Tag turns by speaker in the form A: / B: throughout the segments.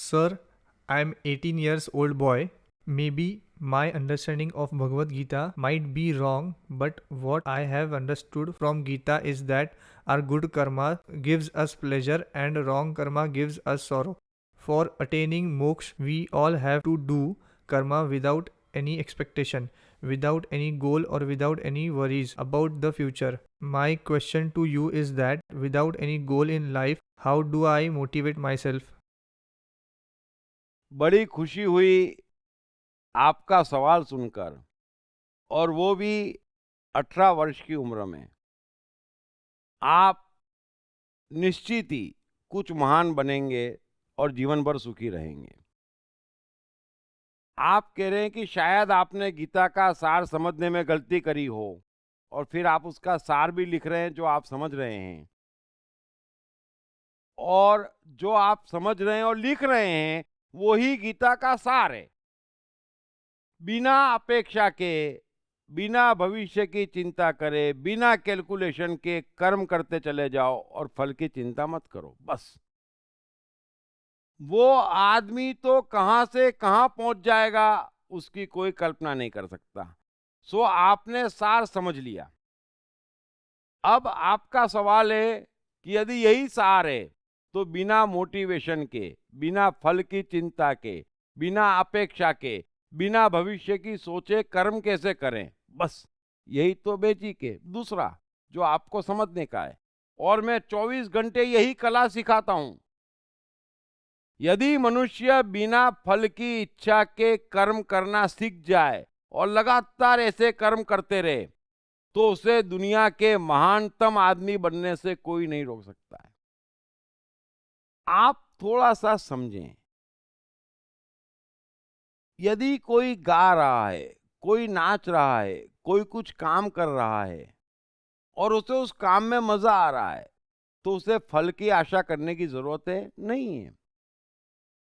A: Sir, I'm 18 years old boy. Maybe my understanding of Bhagavad Gita might be wrong, but what I have understood from Gita is that our good karma gives us pleasure and wrong karma gives us sorrow. For attaining moksha, we all have to do karma without any expectation, without any goal, or without any worries about the future. My question to you is that without any goal in life, how do I motivate myself?
B: बड़ी खुशी हुई आपका सवाल सुनकर, और वो भी 18 वर्ष की उम्र में। आप निश्चित ही कुछ महान बनेंगे और जीवन भर सुखी रहेंगे। आप कह रहे हैं कि शायद आपने गीता का सार समझने में गलती करी हो, और फिर आप उसका सार भी लिख रहे हैं जो आप समझ रहे हैं। और जो आप समझ रहे हैं और लिख रहे हैं वही गीता का सार है। बिना अपेक्षा के, बिना भविष्य की चिंता करे, बिना कैलकुलेशन के कर्म करते चले जाओ और फल की चिंता मत करो, बस। वो आदमी तो कहां से कहां पहुंच जाएगा उसकी कोई कल्पना नहीं कर सकता। सो आपने सार समझ लिया। अब आपका सवाल है कि यदि यही सार है तो बिना मोटिवेशन के, बिना फल की चिंता के, बिना अपेक्षा के, बिना भविष्य की सोचे कर्म कैसे करें? बस यही तो बेसिक है। दूसरा जो आपको समझने का है, और मैं 24 घंटे यही कला सिखाता हूं। यदि मनुष्य बिना फल की इच्छा के कर्म करना सीख जाए और लगातार ऐसे कर्म करते रहे, तो उसे दुनिया के महानतम आदमी बनने से कोई नहीं रोक सकता है। आप थोड़ा सा समझें। यदि कोई गा रहा है, कोई नाच रहा है, कोई कुछ काम कर रहा है और उसे उस काम में मजा आ रहा है, तो उसे फल की आशा करने की जरूरत है नहीं है।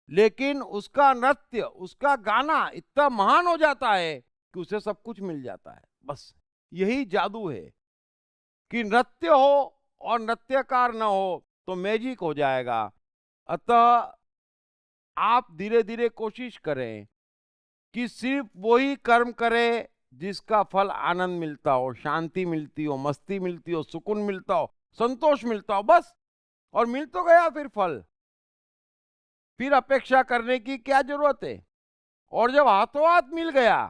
B: लेकिन उसका नृत्य, उसका गाना इतना महान हो जाता है कि उसे सब कुछ मिल जाता है। बस यही जादू है कि नृत्य हो और नृत्यकार न हो तो मैजिक हो जाएगा। अतः आप धीरे धीरे कोशिश करें कि सिर्फ वही कर्म करें जिसका फल आनंद मिलता हो, शांति मिलती हो, मस्ती मिलती हो, सुकून मिलता हो, संतोष मिलता हो, बस। और मिल तो गया फिर फल, फिर अपेक्षा करने की क्या जरूरत है? और जब हाथों हाथ मिल गया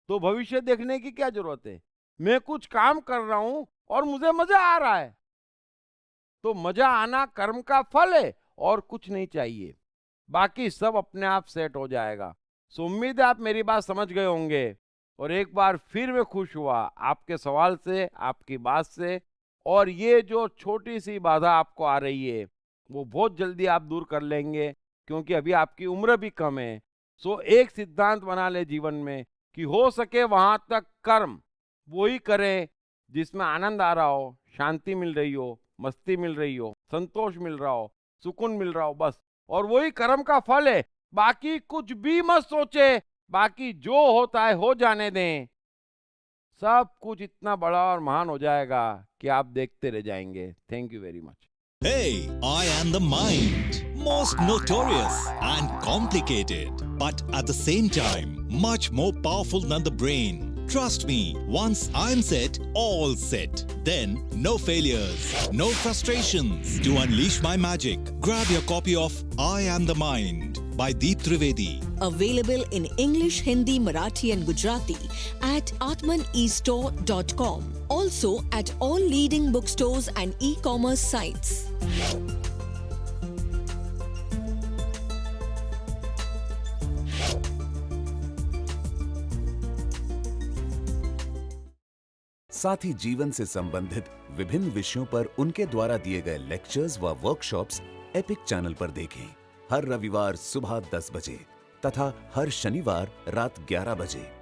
B: तो भविष्य देखने की क्या जरूरत है? मैं कुछ काम कर रहा हूं और मुझे मजा आ रहा है, तो मजा आना कर्म का फल है और कुछ नहीं चाहिए। बाकी सब अपने आप सेट हो जाएगा। सो उम्मीद है आप मेरी बात समझ गए होंगे। और एक बार फिर मैं खुश हुआ आपके सवाल से, आपकी बात से। और ये जो छोटी सी बाधा आपको आ रही है वो बहुत जल्दी आप दूर कर लेंगे, क्योंकि अभी आपकी उम्र भी कम है। सो एक सिद्धांत बना ले जीवन में कि हो सके वहां तक कर्म वही करें जिसमें आनंद आ रहा हो, शांति मिल रही हो, मस्ती मिल रही हो, संतोष मिल रहा हो, सुकून मिल रहा हो, बस। और वही कर्म का फल है। बाकी कुछ भी मत सोचे, बाकी जो होता है हो जाने दें। सब कुछ इतना बड़ा और महान हो जाएगा कि आप देखते रह जाएंगे। Thank you very much.
C: Hey, I am the mind. Most notorious and complicated, but at the same time, much more powerful than the brain. Trust me, once I'm set, all set. Then, no failures, no frustrations. To unleash my magic, grab your copy of I Am the Mind by Deep Trivedi.
D: Available in English, Hindi, Marathi and Gujarati at atmanestore.com. Also at all leading bookstores and e-commerce sites.
E: साथ ही जीवन से संबंधित विभिन्न विषयों पर उनके द्वारा दिए गए लेक्चर्स व वर्कशॉप्स एपिक चैनल पर देखें। हर रविवार सुबह 10 बजे तथा हर शनिवार रात 11 बजे।